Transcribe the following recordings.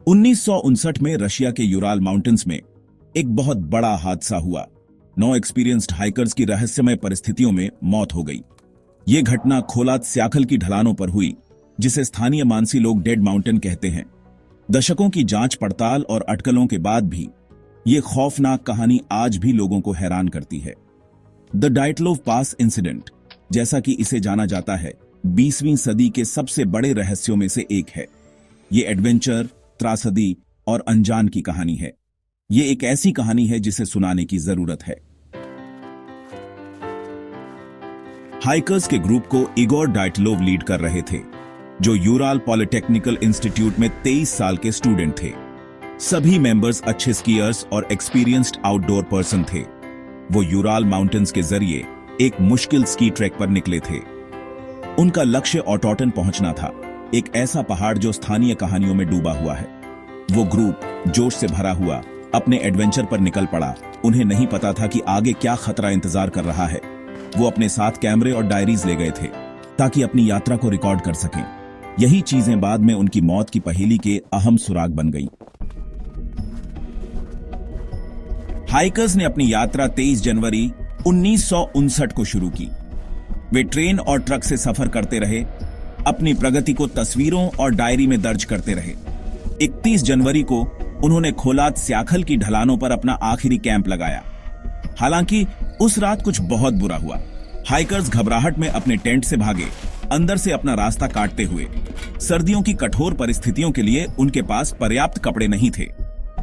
1959 में रशिया के Ural mountains में एक बहुत बड़ा हादसा हुआ। 9 एक्सपीरियंस्ड हाइकर्स की रहस्यमय परिस्थितियों में मौत हो गई। ये घटना खोलात स्याखल की ढलानों पर हुई, जिसे स्थानीय मानसी लोग डेड माउंटेन कहते हैं। दशकों की जांच पड़ताल और अटकलों के बाद भी ये खौफनाक कहानी आज भी लोगों को हैरान करती है। द डाइटलोव पास इंसिडेंट, जैसा कि इसे जाना जाता है, 20वीं सदी के सबसे बड़े रहस्यों में से एक है। ये एडवेंचर, त्रासदी और अनजान की कहानी है। ये एक ऐसी कहानी है जिसे सुनाने की जरूरत है। हाइकर्स के ग्रुप को इगोर डाइटलोव लीड कर रहे थे, जो यूराल पॉलिटेक्निकल इंस्टीट्यूट में 23 साल के स्टूडेंट थे। सभी मेंबर्स अच्छे स्कीयर्स और एक्सपीरियंस्ड आउटडोर पर्सन थे। वो यूराल माउंटेन्स के जरिए एक मुश्किल स्की ट्रैक पर निकले थे। उनका लक्ष्य ऑटोटन पहुंचना था, एक ऐसा पहाड़ जो स्थानीय कहानियों में डूबा हुआ है। वो ग्रुप जोश से भरा हुआ अपने एडवेंचर पर निकल पड़ा। उन्हें नहीं पता था कि आगे क्या खतरा इंतजार कर रहा है। वो अपने साथ कैमरे और डायरीज ले गए थे ताकि अपनी यात्रा को रिकॉर्ड कर सकें। यही चीजें बाद में उनकी मौत की पहेली के अहम सुराग बन गई। हाइकर्स ने अपनी यात्रा 23 जनवरी 1959 को शुरू की। वे ट्रेन और ट्रक से सफर करते रहे, अपनी प्रगति को तस्वीरों और डायरी में दर्ज करते रहे। 31 जनवरी को उन्होंने खोलात स्याखल की ढलानों पर अपना आखिरी कैंप लगाया। हालांकि उस रात कुछ बहुत बुरा हुआ। हाइकर्स घबराहट में अपने टेंट से भागे, अंदर से अपना रास्ता काटते हुए। सर्दियों की कठोर परिस्थितियों के लिए उनके पास पर्याप्त कपड़े नहीं थे।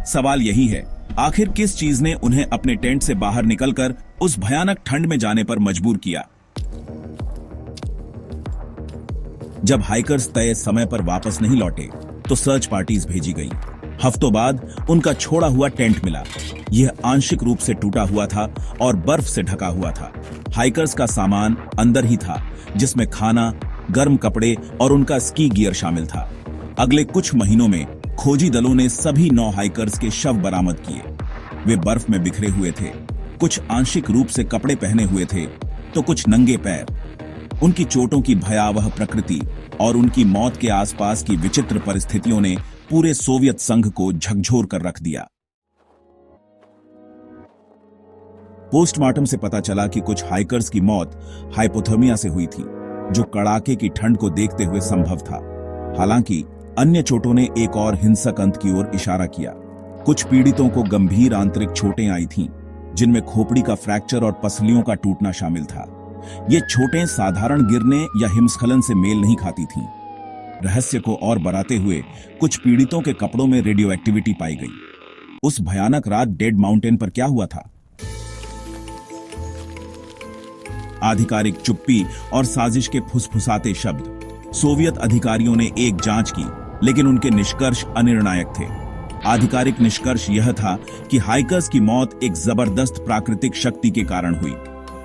सवाल यही है, आखिर किस चीज ने उन्हें अपने टेंट से बाहर निकलकर उस भयानक ठंड में जाने पर मजबूर किया? जब हाइकर्स तय समय पर वापस नहीं लौटे तो सर्च पार्टीज भेजी गई। हफ्तों बाद उनका छोड़ा हुआ टेंट मिला। यह आंशिक रूप से टूटा हुआ था और बर्फ से ढका हुआ था। हाइकर्स का सामान अंदर ही था, जिसमें खाना, गर्म कपड़े और उनका स्की गियर शामिल था। अगले कुछ महीनों में खोजी दलों ने सभी 9 हाइकर्स के शव बरामद किए। वे बर्फ में बिखरे हुए थे, कुछ आंशिक रूप से कपड़े पहने हुए थे तो कुछ नंगे पैर। उनकी चोटों की भयावह प्रकृति और उनकी मौत के आसपास की विचित्र परिस्थितियों ने पूरे सोवियत संघ को झकझोर कर रख दिया। पोस्टमार्टम से पता चला कि कुछ हाइकर्स की मौत हाइपोथर्मिया से हुई थी, जो कड़ाके की ठंड को देखते हुए संभव था। हालांकि अन्य चोटों ने एक और हिंसक अंत की ओर इशारा किया। कुछ पीड़ितों को गंभीर आंतरिक चोटें आई थीं, जिनमें खोपड़ी का फ्रैक्चर और पसलियों का टूटना शामिल था। ये चोटें साधारण गिरने या हिमस्खलन से मेल नहीं खाती थीं। रहस्य को और बढ़ाते हुए कुछ पीड़ितों के कपड़ों में रेडियो एक्टिविटी पाई गई। उस भयानक रात डेड माउंटेन पर क्या हुआ था? आधिकारिक चुप्पी और साजिश के फुसफुसाते शब्द। सोवियत अधिकारियों ने एक जांच की, लेकिन उनके निष्कर्ष अनिर्णायक थे। आधिकारिक निष्कर्ष यह था कि हाइकर्स की मौत एक जबरदस्त प्राकृतिक शक्ति के कारण हुई।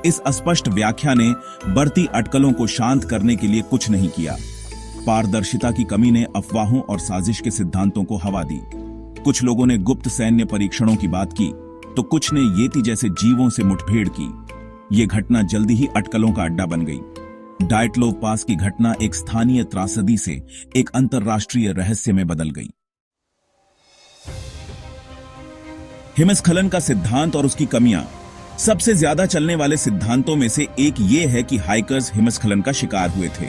इस अस्पष्ट व्याख्या ने बढ़ती अटकलों को शांत करने के लिए कुछ नहीं किया। पारदर्शिता की कमी ने अफवाहों और साजिश के सिद्धांतों को हवा दी। कुछ लोगों ने गुप्त सैन्य परीक्षणों की बात की, तो कुछ ने येती जैसे जीवों से मुठभेड़ की। यह घटना जल्दी ही अटकलों का अड्डा बन गई। डाइटलोव पास की घटना एक स्थानीय त्रासदी से एक अंतर्राष्ट्रीय रहस्य में बदल गई। हिमस्खलन का सिद्धांत और उसकी कमियां। सबसे ज्यादा चलने वाले सिद्धांतों में से एक ये है कि हाइकर्स हिमस्खलन का शिकार हुए थे।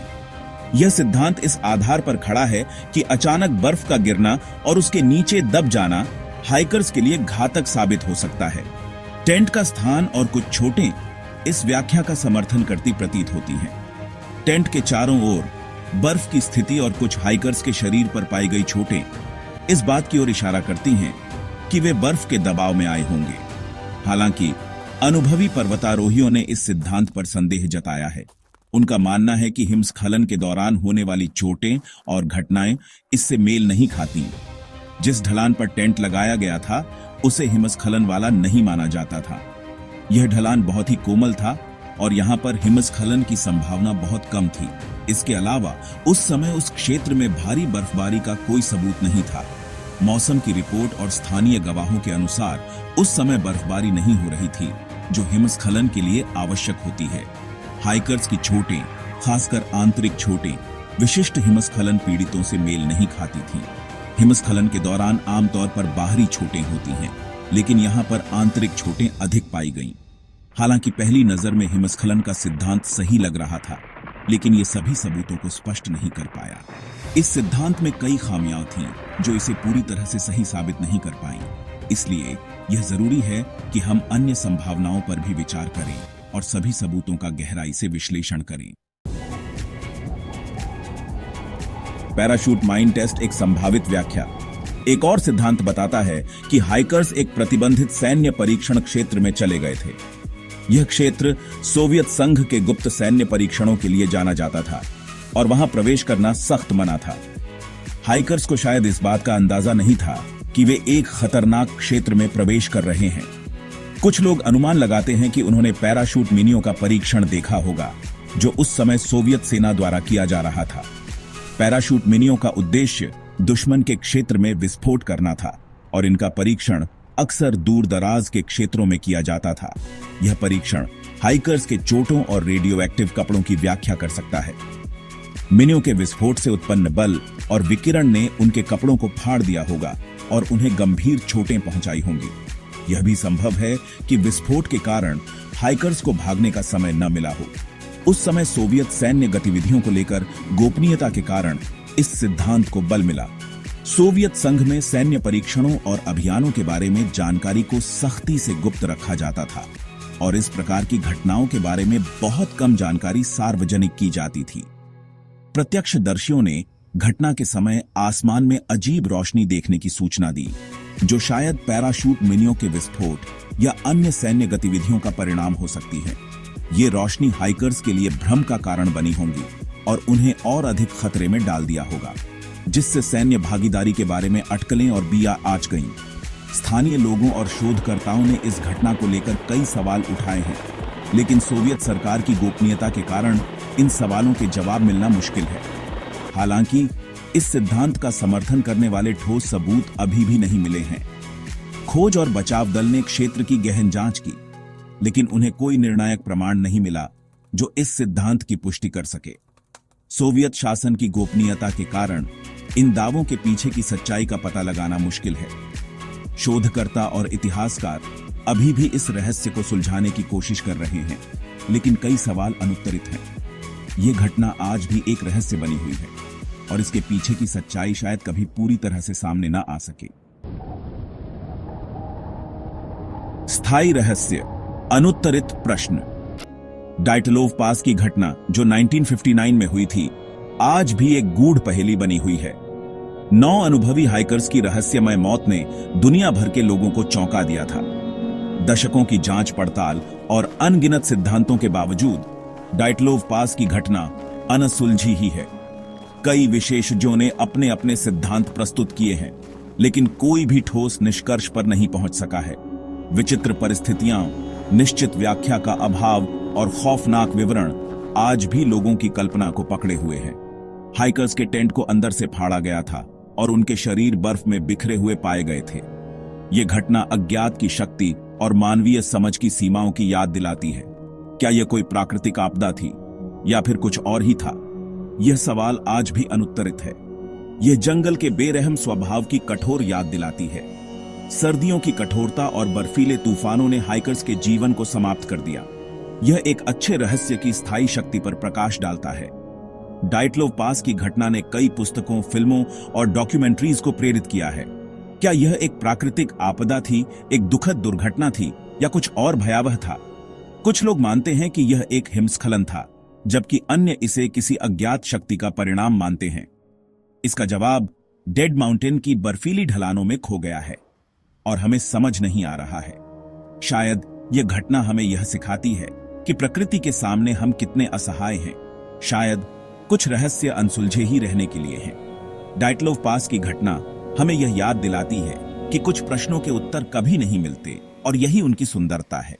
यह सिद्धांत इस आधार पर खड़ा है कि अचानक बर्फ का गिरना और उसके नीचे दब जाना हाइकर्स के लिए घातक साबित हो सकता है। टेंट का स्थान और कुछ चोटें इस व्याख्या का समर्थन करती प्रतीत होती हैं। टेंट के चारों ओर बर्फ की स्थिति और कुछ हाइकर्स के शरीर पर पाई गई चोटें इस बात की ओर इशारा करती हैं कि वे बर्फ के दबाव में आए होंगे। हालांकि अनुभवी पर्वतारोहियों ने इस सिद्धांत पर संदेह जताया है। उनका मानना है कि हिमस्खलन के दौरान होने वाली चोटें और घटनाएं इससे मेल नहीं खाती। जिस ढलान पर टेंट लगाया गया था उसे हिमस्खलन वाला नहीं माना जाता था। यह ढलान बहुत ही कोमल था और यहाँ पर हिमस्खलन की संभावना बहुत कम थी। इसके अलावा उस समय उस क्षेत्र में भारी बर्फबारी का कोई सबूत नहीं था। मौसम की रिपोर्ट और स्थानीय गवाहों के अनुसार उस समय बर्फबारी नहीं हो रही थी, जो हिमस्खलन के लिए आवश्यक होती है। हाइकर्स की चोटें, खासकर आंतरिक चोटें, विशिष्ट हिमस्खलन पीड़ितों से मेल नहीं खाती थीं। हिमस्खलन के दौरान आमतौर पर बाहरी चोटें होती हैं, लेकिन यहां पर आंतरिक चोटें अधिक पाई गईं। हालांकि पहली नजर में हिमस्खलन का सिद्धांत सही लग रहा था, लेकिन ये सभी सबूतों को स्पष्ट नहीं कर पाया। इस सिद्धांत में कई खामियां थीं जो इसे पूरी तरह से सही साबित नहीं कर पाईं। इसलिए यह जरूरी है कि हम अन्य संभावनाओं पर भी विचार करें और सभी सबूतों का गहराई से विश्लेषण करें। पैराशूट माइन टेस्ट एक संभावित व्याख्या। एक और सिद्धांत बताता है कि हाइकर्स एक प्रतिबंधित सैन्य परीक्षण क्षेत्र में चले गए थे। यह क्षेत्र सोवियत संघ के गुप्त सैन्य परीक्षणों के लिए जाना जाता था और वहां प्रवेश करना सख्त मना था। हाइकर्स को शायद इस बात का अंदाजा नहीं था कि वे एक खतरनाक क्षेत्र में प्रवेश कर रहे हैं। कुछ लोग अनुमान लगाते हैं कि उन्होंने पैराशूट मिनियों का परीक्षण देखा होगा, जो उस समय सोवियत सेना द्वारा किया जा रहा था। पैराशूट मिनियों का उद्देश्य दुश्मन के क्षेत्र में विस्फोट करना था और इनका परीक्षण अक्सर दूर दराज के क्षेत्रों में किया जाता था। यह परीक्षण हाइकर्स के चोटों और रेडियोएक्टिव कपड़ों की व्याख्या कर सकता है। मिनियों के विस्फोट से उत्पन्न बल और विकिरण ने उनके कपड़ों को फाड़ दिया होगा और उन्हें गंभीर चोटें पहुंचाई होंगी। यह भी संभव है कि विस्फोट के कारण हाइकर्स को भागने का समय न मिला हो। उस समय सोवियत सैन्य गतिविधियों को लेकर गोपनीयता के कारण इस सिद्धांत को बल मिला। सोवियत संघ में सैन्य परीक्षणों और अभियानों के बारे में जानकारी को सख्ती से गुप्त रखा जाता था और इस प्रकार की घटनाओं के बारे में बहुत कम जानकारी सार्वजनिक की जाती थी। प्रत्यक्षदर्शियों ने घटना के समय आसमान में अजीब रोशनी देखने की सूचना दी, जो शायद पैराशूट मिनियों के विस्फोट या अन्य सैन्य गतिविधियों का परिणाम हो सकती है। ये रोशनी हाइकर्स के लिए भ्रम का कारण बनी होंगी और उन्हें और अधिक खतरे में डाल दिया होगा, जिससे सैन्य भागीदारी के बारे में अटकलें और बिया आच गईं। स्थानीय लोगों और शोधकर्ताओं ने इस घटना को लेकर कई सवाल उठाए हैं, लेकिन सोवियत सरकार की गोपनीयता के कारण इन सवालों के जवाब मिलना मुश्किल है। हालांकि इस सिद्धांत का समर्थन करने वाले ठोस सबूत अभी भी नहीं मिले हैं। खोज और बचाव दल ने क्षेत्र की गहन जांच की, लेकिन उन्हें कोई निर्णायक प्रमाण नहीं मिला जो इस सिद्धांत की पुष्टि कर सके। सोवियत शासन की गोपनीयता के कारण इन दावों के पीछे की सच्चाई का पता लगाना मुश्किल है। शोधकर्ता और इतिहासकार अभी भी इस रहस्य को सुलझाने की कोशिश कर रहे हैं, लेकिन कई सवाल अनुत्तरित हैं। यह घटना आज भी एक रहस्य बनी हुई है और इसके पीछे की सच्चाई शायद कभी पूरी तरह से सामने ना आ सके। स्थायी रहस्य, अनुत्तरित प्रश्न। डाइटलोव पास की घटना जो 1959 में हुई थी, आज भी एक गूढ़ पहेली बनी हुई है। 9 अनुभवी हाइकर्स की रहस्यमय मौत ने दुनिया भर के लोगों को चौंका दिया था। दशकों की जांच पड़ताल और अनगिनत सिद्धांतों के बावजूद डाइटलोव पास की घटना अनसुलझी ही है। कई विशेषज्ञों ने अपने अपने सिद्धांत प्रस्तुत किए हैं, लेकिन कोई भी ठोस निष्कर्ष पर नहीं पहुंच सका है। विचित्र परिस्थितियां, निश्चित व्याख्या का अभाव और खौफनाक विवरण आज भी लोगों की कल्पना को पकड़े हुए हैं। हाइकर्स के टेंट को अंदर से फाड़ा गया था और उनके शरीर बर्फ में बिखरे हुए पाए गए थे। यह घटना अज्ञात की शक्ति और मानवीय समझ की सीमाओं की याद दिलाती है। क्या यह कोई प्राकृतिक आपदा थी या फिर कुछ और ही था? यह सवाल आज भी अनुत्तरित है। यह जंगल के बेरहम स्वभाव की कठोर याद दिलाती है। सर्दियों की कठोरता और बर्फीले तूफानों ने हाइकर्स के जीवन को समाप्त कर दिया। यह एक अच्छे रहस्य की स्थायी शक्ति पर प्रकाश डालता है। डाइटलोव पास की घटना ने कई पुस्तकों, फिल्मों और डॉक्यूमेंट्रीज को प्रेरित किया है। क्या यह एक प्राकृतिक आपदा थी, एक दुखद दुर्घटना थी, या कुछ और भयावह था? कुछ लोग मानते हैं कि यह एक हिमस्खलन था, जबकि अन्य इसे किसी अज्ञात शक्ति का परिणाम मानते हैं। इसका जवाब डेड माउंटेन की बर्फीली ढलानों में खो गया है और हमें समझ नहीं आ रहा है। शायद यह घटना हमें यह सिखाती है कि प्रकृति के सामने हम कितने असहाय हैं। शायद कुछ रहस्य अनसुलझे ही रहने के लिए हैं। डाइटलोव पास की घटना हमें यह याद दिलाती है कि कुछ प्रश्नों के उत्तर कभी नहीं मिलते और यही उनकी सुंदरता है।